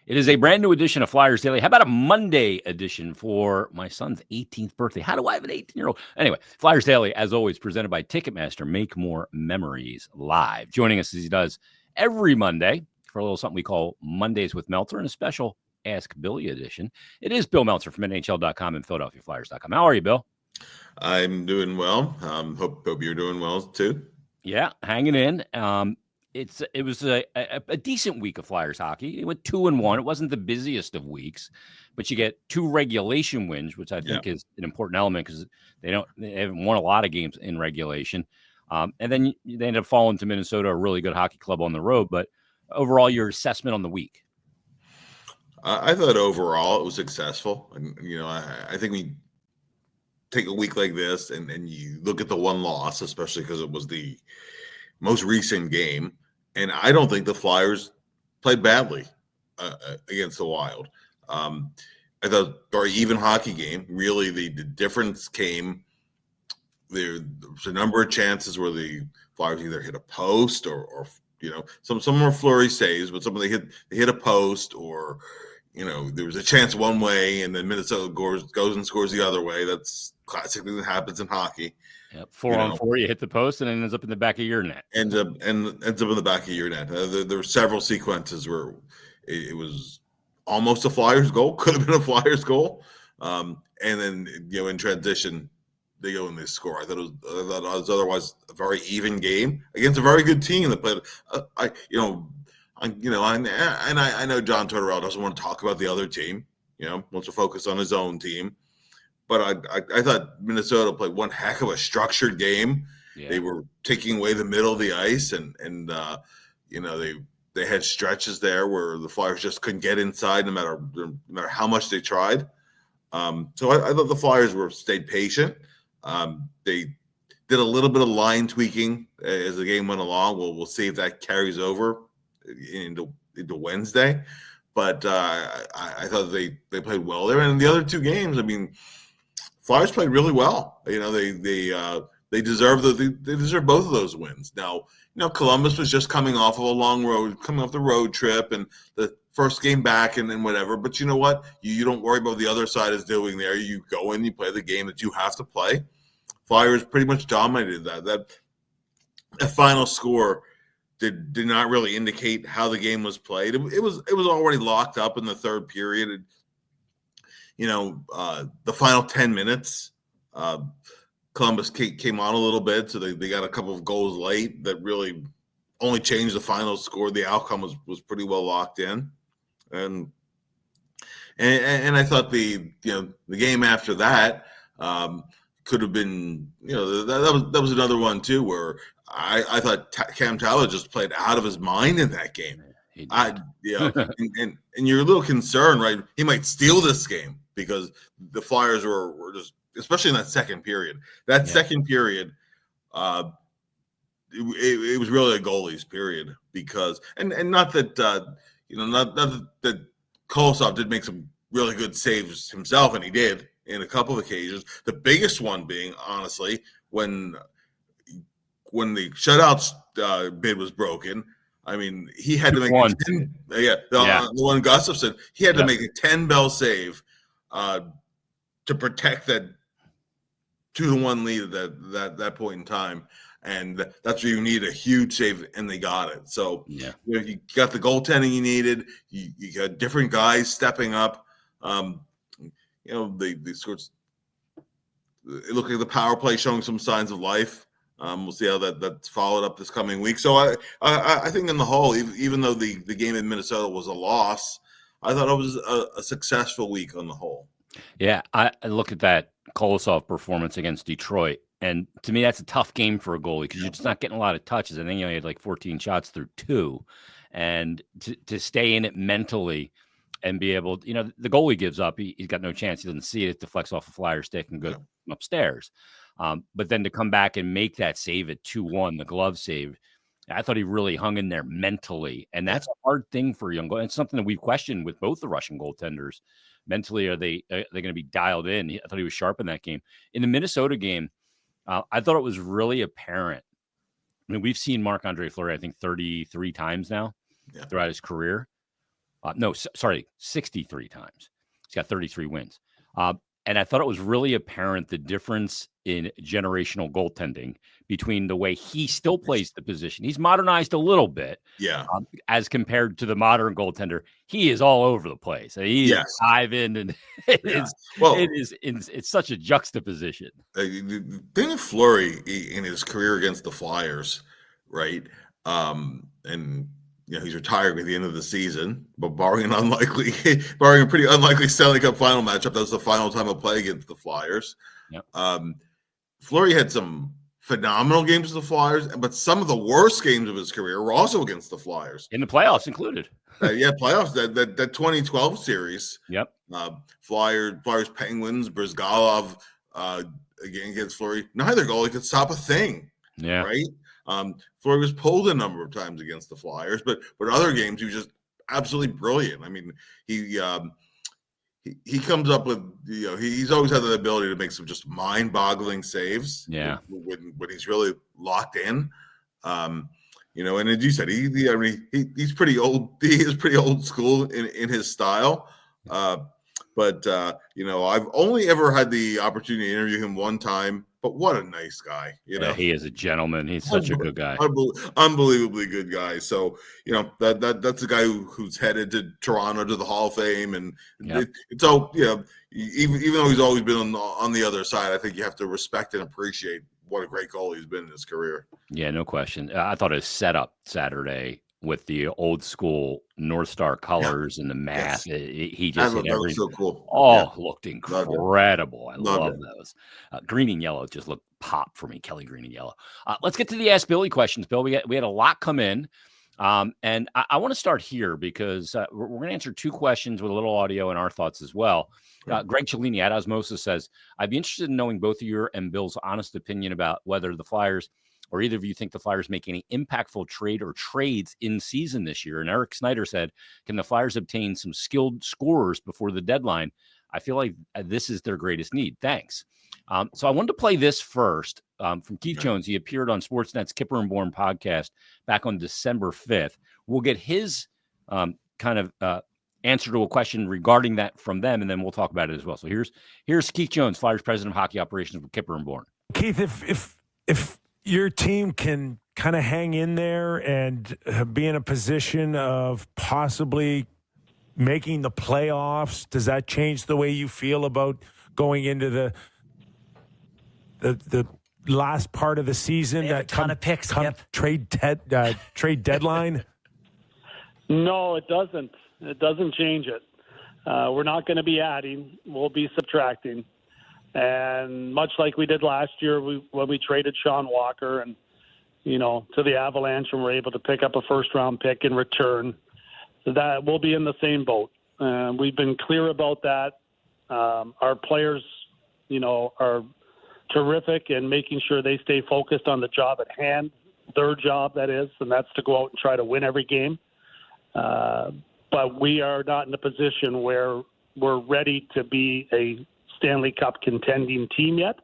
It is a brand new edition of Flyers Daily. How about a Monday edition for my son's 18th birthday? How do I have an 18-year-old? Anyway, Flyers Daily, as always, presented by Ticketmaster. Make more memories live. Joining us as he does every Monday for a little something we call Mondays with Meltzer and a special Ask Billy edition. It is Bill Meltzer from NHL.com and PhiladelphiaFlyers.com. How are you, Bill? I'm doing well. Hope you're doing well too. Yeah, hanging in. It was a decent week of Flyers hockey. It went 2-1. It wasn't the busiest of weeks, but you get 2 regulation wins, which I think is an important element because they haven't won a lot of games in regulation. And then they ended up falling to Minnesota, a really good hockey club on the road. But overall, your assessment on the week? I thought overall it was successful, and I think we take a week like this and you look at the one loss, especially because it was the most recent game. And I don't think the Flyers played badly against the Wild. I thought very even hockey game. Really, the difference came there was a number of chances where the Flyers either hit a post or some were flurry saves, but some of them they hit a post or there was a chance one way and then Minnesota goes and scores the other way. That's classic thing that happens in hockey. Yep. 4-on-4, you hit the post and it ends up in the back of your net. Ends up in the back of your net. There were several sequences where it was almost a Flyers goal, could have been a Flyers goal, and then in transition they go and they score. I thought it was otherwise a very even game against a very good team that played. I know John Tortorella doesn't want to talk about the other team. Wants to focus on his own team. But I thought Minnesota played one heck of a structured game. Yeah. They were taking away the middle of the ice, and they had stretches there where the Flyers just couldn't get inside no matter how much they tried. So I thought the Flyers stayed patient. They did a little bit of line tweaking as the game went along. We'll see if that carries over into Wednesday. But I thought they played well there. And the other two games, Flyers played really well. They deserve both of those wins. Now, Columbus was just coming off of a long road, coming off the road trip, and the first game back, and then whatever. But you know what? You don't worry about what the other side is doing there. You go in, you play the game that you have to play. Flyers pretty much dominated that. That final score did not really indicate how the game was played. It was already locked up in the third period. The final 10 minutes, Columbus came on a little bit, so they got a couple of goals late that really only changed the final score. The outcome was pretty well locked in, and I thought the game after that could have been that was another one too where I thought Cam Talbot just played out of his mind in that game. And you're a little concerned, right? He might steal this game because the Flyers were just, especially in that second period. Second period, it was really a goalie's period because, and not that not that Kolosov did make some really good saves himself, and he did in a couple of occasions. The biggest one being, honestly, when the shutouts bid was broken. He had to make the one Gustafson. He had to make a 10-bell save to protect that 2-1 lead at that point in time, and that's where you need a huge save, and they got it. So you got the goaltending you needed. You got different guys stepping up. They scored. It looked like the power play showing some signs of life. We'll see how that's followed up this coming week. So I think in the whole, even though the game in Minnesota was a loss, I thought it was a successful week on the whole. Yeah, I look at that Kolosov performance against Detroit, and to me that's a tough game for a goalie because you're just not getting a lot of touches. I think he had like 14 shots through 2, and to stay in it mentally and be able, the goalie gives up. He's got no chance. He doesn't see it. It deflects off a Flyer stick and goes upstairs. But then to come back and make that save at 2-1, the glove save, I thought he really hung in there mentally. And that's a hard thing for young goaltenders. It's something that we've questioned with both the Russian goaltenders. Mentally, are they going to be dialed in? I thought he was sharp in that game. In the Minnesota game, I thought it was really apparent. We've seen Marc-Andre Fleury, I think, 33 times now throughout his career. Sorry, 63 times. He's got 33 wins. And I thought it was really apparent the difference in generational goaltending between the way he still plays the position. He's modernized a little bit, Yeah. as compared to the modern goaltender. He is all over the place. He is Yes. diving, and Yeah. Well, it's such a juxtaposition. the thing with Fleury in his career against the Flyers, right? And he's retiring at the end of the season, but barring a pretty unlikely Stanley Cup final matchup, that was the final time he'll play against the Flyers. Yep. Fleury had some phenomenal games with the Flyers, but some of the worst games of his career were also against the Flyers, In the playoffs included. playoffs. That 2012 series. Yep. Flyers, Penguins, Brizgalov again against Fleury. Neither goalie could stop a thing. Yeah. Right. Fleury was pulled a number of times against the Flyers, but other games he was just absolutely brilliant. I mean, he comes up with he's always had the ability to make some just mind-boggling saves. Yeah. When he's really locked in. And as you said, he's pretty old. He is pretty old school in his style. But I've only ever had the opportunity to interview him one time. But what a nice guy, Yeah, he is a gentleman. He's such a good guy. Unbelievably good guy. So, that's a guy who's headed to Toronto to the Hall of Fame. And even though he's always been on the other side, I think you have to respect and appreciate what a great goalie he's been in his career. Yeah, no question. I thought his setup Saturday with the old school North Star colors and the mask, he just hit everything. So cool. Looked incredible. I love those. Green and yellow just looked pop for me. Kelly green and yellow. Let's get to the Ask Billy questions, Bill. We had a lot come in. And I want to start here because we're going to answer two questions with a little audio and our thoughts as well. Greg Cellini at Osmosis says, I'd be interested in knowing both of your and Bill's honest opinion about whether the Flyers or either of you think the Flyers make any impactful trade or trades in season this year. And Eric Snyder said, can the Flyers obtain some skilled scorers before the deadline? I feel like this is their greatest need. Thanks. So I wanted to play this first from Keith Jones. He appeared on Sportsnet's Kipper and Bourne podcast back on December 5th. We'll get his answer to a question regarding that from them, and then we'll talk about it as well. So here's Keith Jones, Flyers president of hockey operations with Kipper and Bourne. Keith, if your team can kind of hang in there and be in a position of possibly making the playoffs, does that change the way you feel about going into the last part of the season? That ton of picks, trade deadline? No, it doesn't. It doesn't change it. We're not going to be adding. We'll be subtracting. And much like we did last year when we traded Sean Walker and, to the Avalanche, and we're able to pick up a first-round pick in return, that we'll be in the same boat. We've been clear about that. Our players, are terrific in making sure they stay focused on the job at hand, their job, that is, and that's to go out and try to win every game. But we are not in a position where we're ready to be a Stanley Cup contending team yet,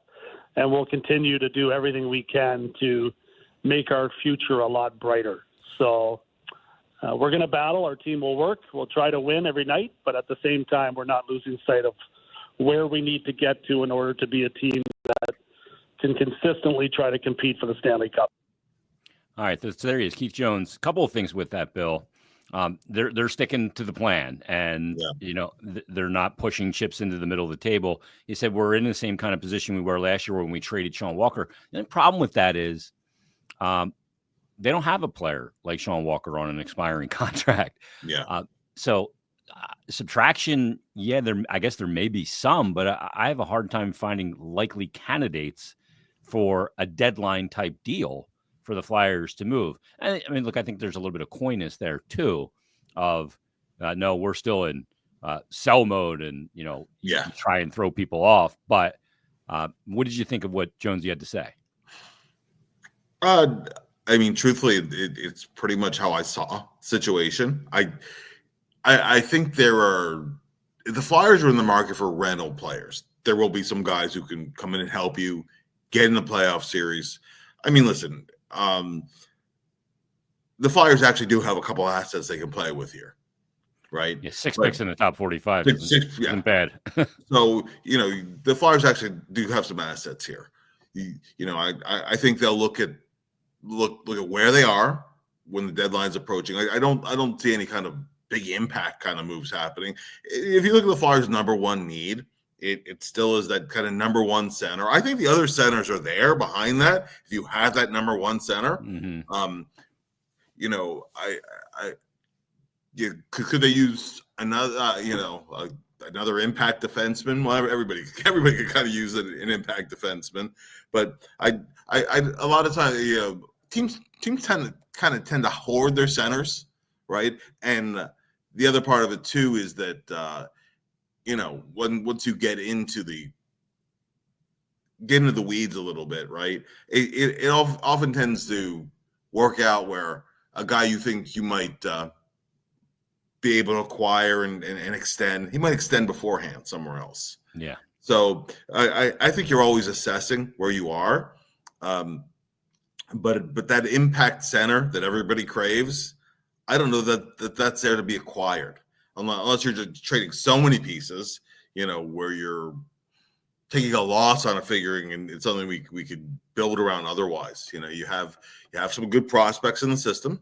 and we'll continue to do everything we can to make our future a lot brighter. So we're going to battle. Our team will work. We'll try to win every night, but at the same time, we're not losing sight of where we need to get to in order to be a team that can consistently try to compete for the Stanley Cup. All right, so there he is, Keith Jones. A couple of things with that, Bill. They're sticking to the plan, and they're not pushing chips into the middle of the table. He said we're in the same kind of position we were last year when we traded Sean Walker. And the problem with that is they don't have a player like Sean Walker on an expiring contract. Yeah. So subtraction, I guess there may be some, but I have a hard time finding likely candidates for a deadline type deal for the Flyers to move. I mean, look, I think there's a little bit of coyness there too of, no, we're still in sell mode and, you try and throw people off. But what did you think of what Jonesy had to say? I mean, truthfully, it's pretty much how I saw the situation. I think the Flyers are in the market for rental players. There will be some guys who can come in and help you get in the playoff series. I mean, listen, the Flyers actually do have a couple of assets they can play with here. right? Yeah, 6 But picks in the top 45 yeah. isn't bad. So, the Flyers actually do have some assets here. I think they'll look at where they are when the deadline's approaching. I don't see any kind of big impact kind of moves happening. If you look at the Flyers' number one need, it still is that kind of number one center. I think the other centers are there behind that. If you have that number one center, could they use another, another impact defenseman? Well, everybody could kind of use an impact defenseman, but I a lot of times, teams tend to hoard their centers, right? And the other part of it too is that once you get into the weeds a little bit, right? It often tends to work out where a guy you think you might be able to acquire and extend, he might extend beforehand somewhere else. Yeah. So I think you're always assessing where you are, but that impact center that everybody craves, I don't know that's there to be acquired unless you're just trading so many pieces, where you're taking a loss on a figuring, and it's something we could build around otherwise. You have some good prospects in the system,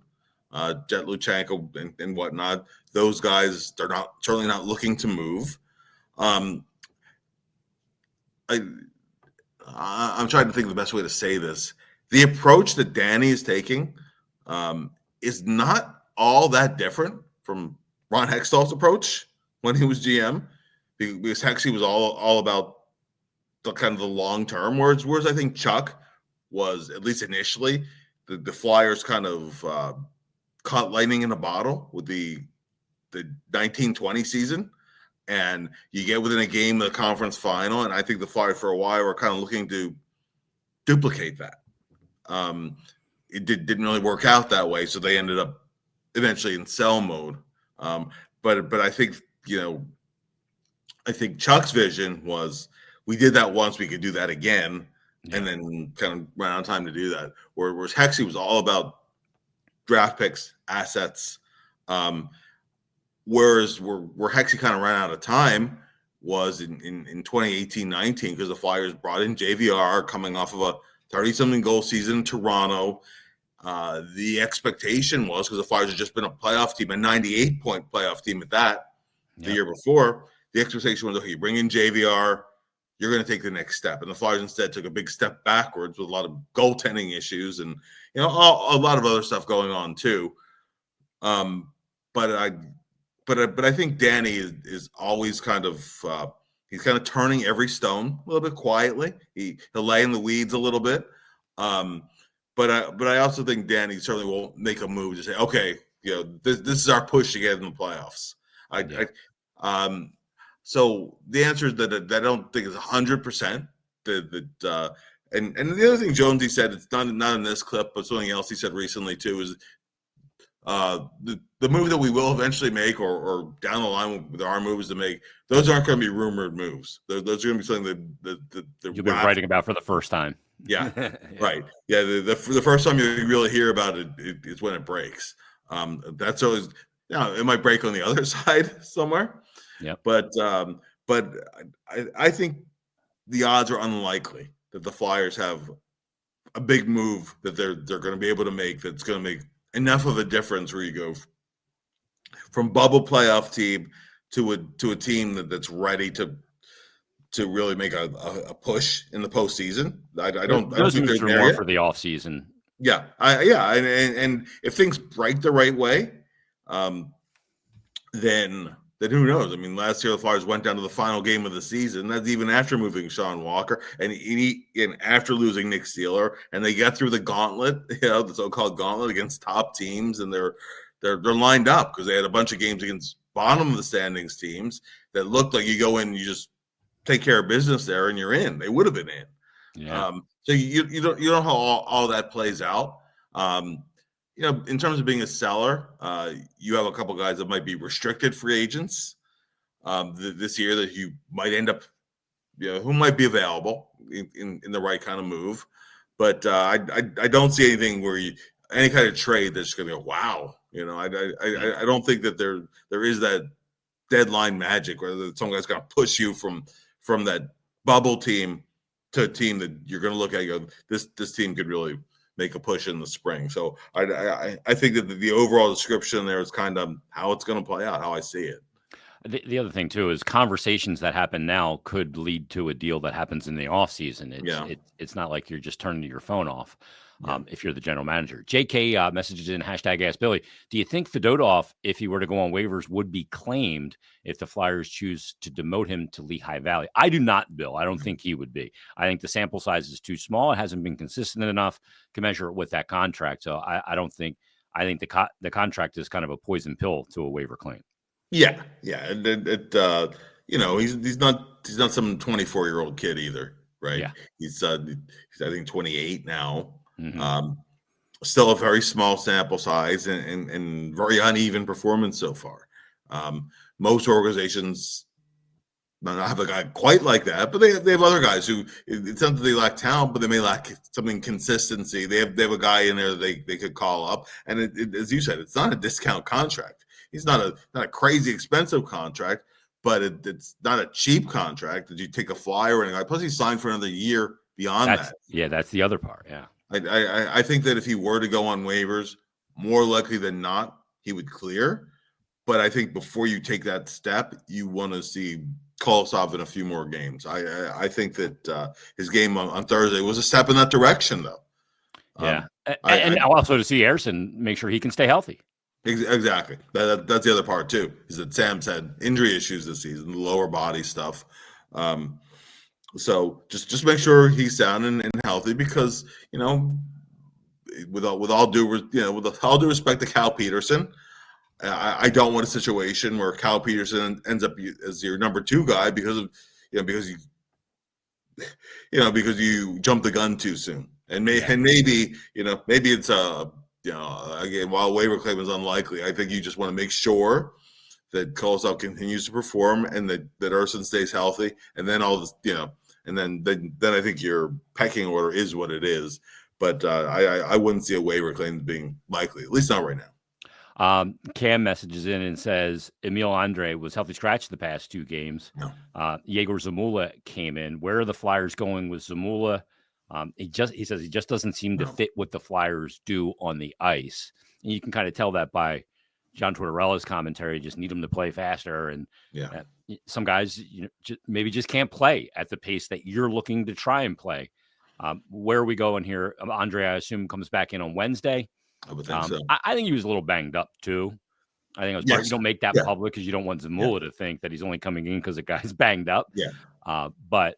Jet Luchenko and whatnot. Those guys, they're certainly not looking to move. I'm trying to think of the best way to say this. The approach that Danny is taking is not all that different from Ron Hextall's approach when he was GM, because Hexy was all about the kind of the long term, whereas I think Chuck was, at least initially, the Flyers kind of caught lightning in a bottle with the 1920 season, and you get within a game of the conference final, and I think the Flyers for a while were kind of looking to duplicate that. It didn't really work out that way, so they ended up eventually in sell mode. But I think Chuck's vision was, we did that once, we could do that again, and then kind of ran out of time to do that. Whereas Hexy was all about draft picks, assets. Whereas where Hexy kind of ran out of time was in 2018-19, because the Flyers brought in JVR coming off of a 30-something goal season in Toronto. The expectation was, because the Flyers had just been a playoff team, a 98-point playoff team at that, the year before, the expectation was, okay, you bring in JVR, you're going to take the next step. And the Flyers instead took a big step backwards with a lot of goaltending issues and, a lot of other stuff going on too. But I think Danny is always kind of he's kind of turning every stone a little bit quietly. He'll lay in the weeds a little bit. But I also think Danny certainly won't make a move to say, okay, this is our push to get in the playoffs. So the answer is that I don't think is 100%. And the other thing Jonesy said, it's not in this clip, but something else he said recently too, is the move that we will eventually make, or down the line with our moves to make, those aren't going to be rumored moves. Those are going to be something that you've been writing about for the first time. Yeah, right. Yeah, the first time you really hear about it is when it breaks. That's always, it might break on the other side somewhere. Yeah, but I think the odds are unlikely that the Flyers have a big move that they're going to be able to make that's going to make enough of a difference where you go from bubble playoff team to a team that's ready to really make a push in the postseason. I don't think moves they're are there more yet. for the offseason. Yeah, and if things break the right way, then who knows? I mean, last year the Flyers went down to the final game of the season. That's even after moving Sean Walker and after losing Nick Seeler, and they got through the gauntlet, the so-called gauntlet against top teams, and they're lined up because they had a bunch of games against bottom of the standings teams that looked like you go in, you just take care of business there, and you're in. They would have been in. Yeah. So you don't know how all that plays out. In terms of being a seller, you have a couple guys that might be restricted free agents this year that you might end up, who might be available in the right kind of move. But I don't see anything where any kind of trade that's going to go, wow, I don't think that there is that deadline magic where some guy's going to push you from that bubble team to a team that you're going to look at and go, this team could really make a push in the spring. So I think that the overall description there is kind of how it's going to play out, how I see it. The other thing too is conversations that happen now could lead to a deal that happens in the off season. It's not like you're just turning your phone off. If you're the general manager. JK messages in #AskBilly. Do you think Fedotov, if he were to go on waivers, would be claimed if the Flyers choose to demote him to Lehigh Valley? I do not, Bill. I don't think he would be. I think the sample size is too small. It hasn't been consistent enough to measure it with that contract. So I don't think. I think the contract is kind of a poison pill to a waiver claim. Yeah. He's not some 24-year-old kid either, right? Yeah. He's I think 28 now. Mm-hmm. Still a very small sample size and very uneven performance so far. Most organizations don't have a guy quite like that, but they have other guys who it's not that they lack talent, but they may lack something consistency. They have a guy in there that they could call up, and as you said, it's not a discount contract. He's not a crazy expensive contract, but it's not a cheap contract that you take a flyer and plus he signed for another year beyond that. Yeah, that's the other part. Yeah. I think that if he were to go on waivers, more likely than not, he would clear. But I think before you take that step, you want to see Kolosov in a few more games. I think that his game on Thursday was a step in that direction, though. Yeah, and also to see Ersson make sure he can stay healthy. Exactly. That's the other part, too, is that Sam's had injury issues this season, lower body stuff. So just make sure he's sound and healthy because, with all due respect to Cal Peterson, I don't want a situation where Cal Peterson ends up as your number 2 guy because you jumped the gun too soon. And maybe it's again, while waiver claim is unlikely, I think you just want to make sure that Kolosov continues to perform and that Ersson stays healthy, and then all this, and then I think your pecking order is what it is. But I wouldn't see a waiver claim being likely, at least not right now. Cam messages in and says Emil Andre was healthy scratch the past 2 games. No. Yegor Zamula came in. Where are the Flyers going with Zamula? He says he just doesn't seem to fit what the Flyers do on the ice. And you can kind of tell that by John Tortorella's commentary. Just need him to play faster. And some guys maybe just can't play at the pace that you're looking to try and play. Where are we going here? Andre, I assume, comes back in on Wednesday. I would think so. I think he was a little banged up too. I think it was you don't make that public because you don't want Zamula to think that he's only coming in because the guy's banged up. Yeah. But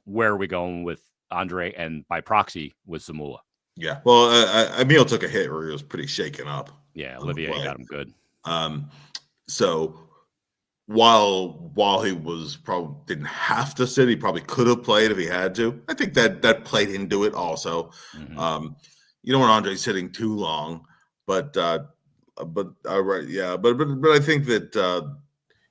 where are we going with Andre and by proxy with Zamula? Yeah. Well, Emil took a hit where he was pretty shaken up. Yeah, Olivier got him good. So while he was probably didn't have to sit, he probably could have played if he had to. I think that played into it also. Mm-hmm. You don't want Andre sitting too long, but I think that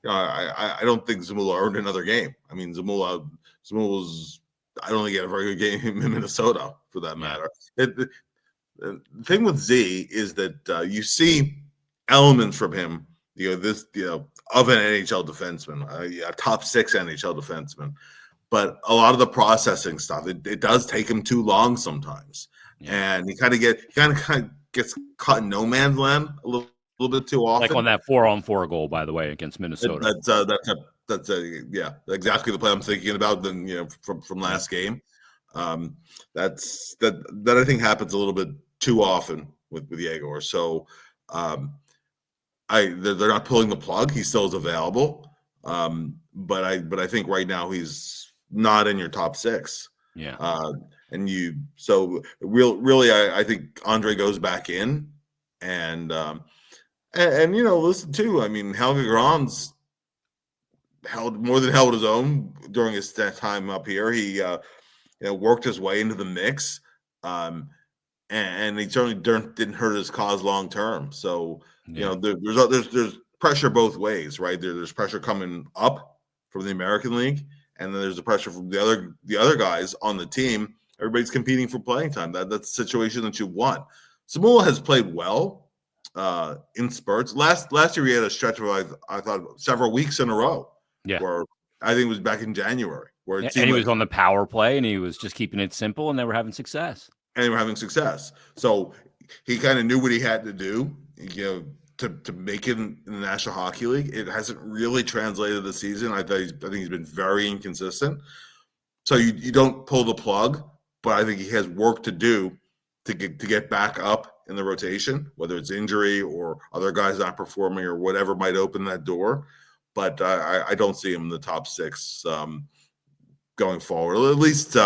I don't think Zamula earned another game. I mean, Zamula was I don't think he had a very good game in Minnesota for that matter. The thing with Z is that you see elements from him, of an NHL defenseman, a top 6 NHL defenseman, but a lot of the processing stuff, it does take him too long sometimes. And he kind of gets caught in no man's land a little bit too often. Like on that 4-on-4 goal, by the way, against Minnesota. That's exactly the play I'm thinking about. Then from last game, that I think happens a little bit too often with Yegor. So they're not pulling the plug. He still is available, but I think right now he's not in your top 6. Yeah. I think Andre goes back in, and listen too. I mean, Helge Grans held his own during his time up here. He worked his way into the mix, and he certainly didn't hurt his cause long term. So there's pressure both ways, right? There's pressure coming up from the American League, and then there's the pressure from the other guys on the team. Everybody's competing for playing time. That's the situation that you want. Zamula has played well. in spurts. Last year, he had a stretch of I thought several weeks in a row. Yeah. Where I think it was back in January, where it And seemed he like was on the power play, and he was just keeping it simple, and they were having success. and they were having success. So he kind of knew what he had to do, to make it in the National Hockey League. It hasn't really translated this season. I think he's been very inconsistent. So you don't pull the plug, but I think he has work to do to get back up in the rotation, whether it's injury or other guys not performing or whatever might open that door. But I don't see him in the top 6 going forward. At least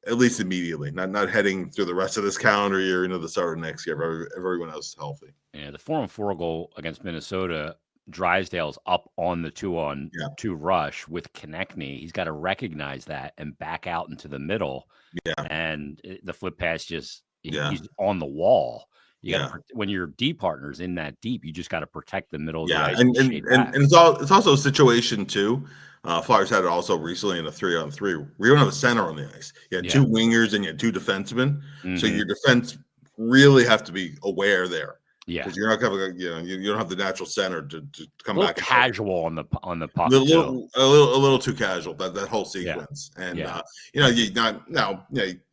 at least immediately, not heading through the rest of this calendar year into the start of next year. If everyone else is healthy. Yeah, the 4-on-4 goal against Minnesota, Drysdale's up on the 2-on-2 rush with Konechny. He's got to recognize that and back out into the middle. Yeah, and the flip pass just he's on the wall. You got to when your D partner's in that deep, you just got to protect the middle of the ice. And it's also a situation too. Flyers had it also recently in a 3-on-3. We don't have a center on the ice. You had 2 wingers and you had 2 defensemen. So your defense really have to be aware there. Yeah, because you're not going to, you don't have the natural center to come back. Casual on the puck. A little too casual that whole sequence. And you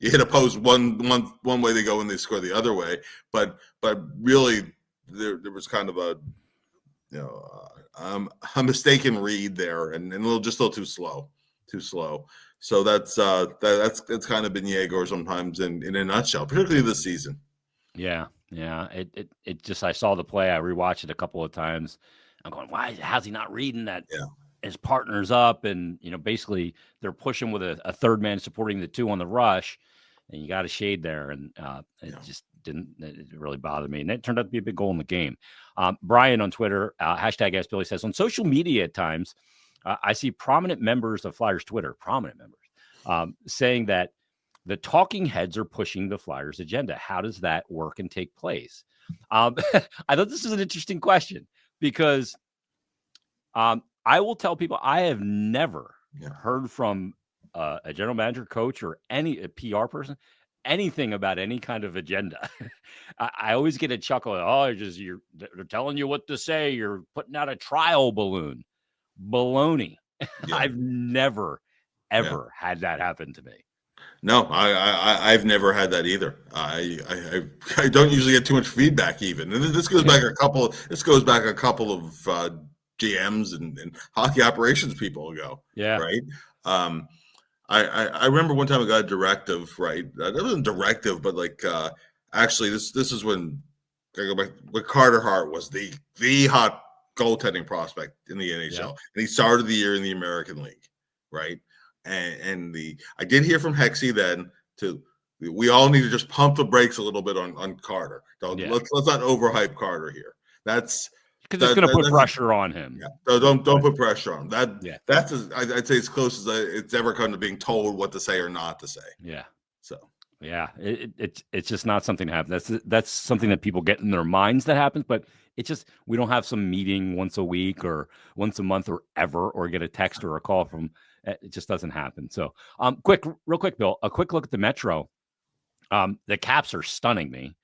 hit a post one way, they go and they score the other way. But really, there was kind of a mistaken read there, and a little too slow. So that's kind of been Yegor sometimes in a nutshell, particularly this season. Yeah. It just, I saw the play. I rewatched it a couple of times. I'm going, how's he not reading that? Yeah. His partner's up, and basically they're pushing with a third man supporting the 2 on the rush, and you got a shade there, and it just didn't. It really bothered me, and it turned out to be a big goal in the game. Brian on Twitter, hashtag Ask Billy, says on social media at times, I see prominent members of Flyers Twitter, saying that the talking heads are pushing the Flyers agenda. How does that work and take place? I thought this was an interesting question because I will tell people I have never heard from a general manager, coach, or a PR person anything about any kind of agenda. I always get a chuckle. They're telling you what to say. You're putting out a trial balloon. Baloney. Yeah. I've never, ever had that happen to me. No, I've never had that either. I don't usually get too much feedback even. And this goes back a couple of GMs and hockey operations people ago. Yeah. Right. I remember one time I got a directive, right? That wasn't a directive, but actually this is when I go back when Carter Hart was the hot goaltending prospect in the NHL. Yeah. And he started the year in the American League, right? And I did hear from Hexy then we all need to just pump the brakes a little bit on Carter. Let's not overhype Carter here. That's because it's going to put pressure on him. Yeah. Don't put pressure on him. That's I'd say as close as it's ever come to being told what to say or not to say. Yeah. So it's just not something to happen. That's something that people get in their minds that happens, but it's just we don't have some meeting once a week or once a month or ever, or get a text or a call from. It just doesn't happen. So, real quick, Bill, a quick look at the Metro. The Caps are stunning me.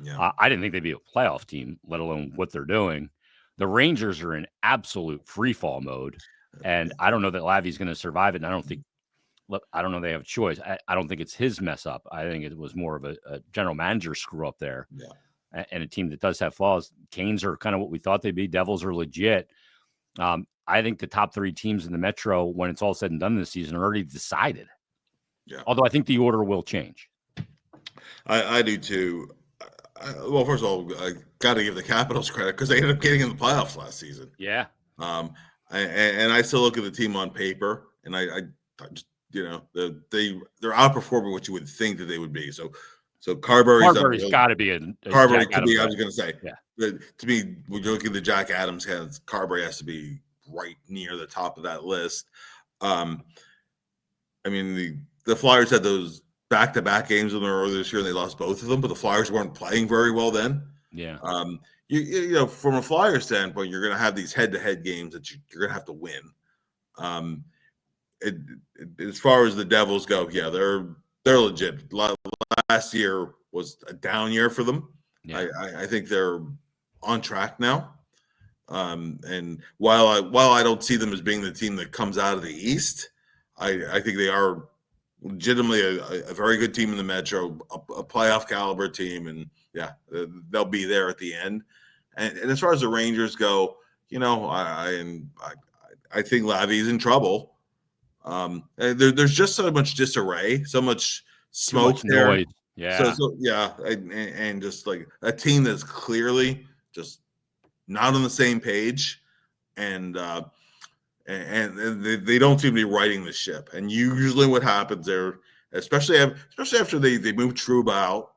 Yeah. I didn't think they'd be a playoff team, let alone what they're doing. The Rangers are in absolute free fall mode, and I don't know that Lavi's going to survive it. And I don't know they have a choice. I don't think it's his mess up. I think it was more of a general manager screw up there. Yeah. And a team that does have flaws. Canes are kind of what we thought they'd be. Devils are legit. I think the top 3 teams in the Metro, when it's all said and done this season, are already decided. Yeah. Although I think the order will change. I do too. Well, first of all, I got to give the Capitals credit because they ended up getting in the playoffs last season. Yeah. And I still look at the team on paper, and I just, they're outperforming what you would think that they would be. So Carberry's got to be a Carberry to be. I was going to say, to me, when you're looking at the Jack Adams hands, Carberry has to be right near the top of that list. I mean, the Flyers had those back-to-back games in the earlier this year, and they lost both of them. But the Flyers weren't playing very well then. Yeah. From a Flyers standpoint, you're going to have these head-to-head games that you're going to have to win. As far as the Devils go, they're legit. Last year was a down year for them. Yeah. I think they're on track now. And while I don't see them as being the team that comes out of the East, I think they are legitimately a very good team in the Metro, a playoff caliber team, and yeah, they'll be there at the end. And as far as the Rangers go, I think Lavi's in trouble. There's just so much disarray, so much Too smoke much there. noise. Yeah. So yeah, and just like a team that's clearly just not on the same page, and they don't seem to be righting the ship. And usually, what happens there, especially after they move Trouba out,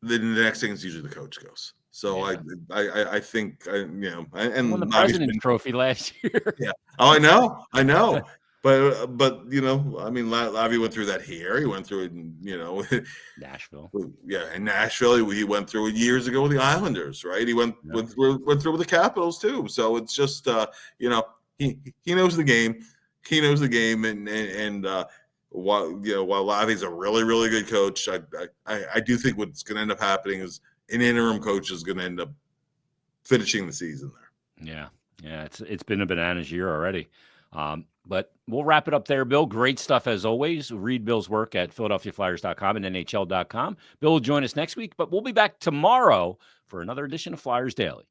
then the next thing is usually the coach goes. So Yeah. I think and He won the Lavi's President's Trophy last year. yeah. Oh, I know. But I mean, Lavi went through that here. He went through it, Nashville. yeah, in Nashville. He went through it years ago with the Islanders, right? He went through with the Capitals too. So it's just he knows the game. He knows the game, and while Lavi's a really really good coach, I do think what's going to end up happening is an interim coach is going to end up finishing the season there. Yeah. It's been a bananas year already. But we'll wrap it up there, Bill. Great stuff as always. Read Bill's work at PhiladelphiaFlyers.com and NHL.com. Bill will join us next week, but we'll be back tomorrow for another edition of Flyers Daily.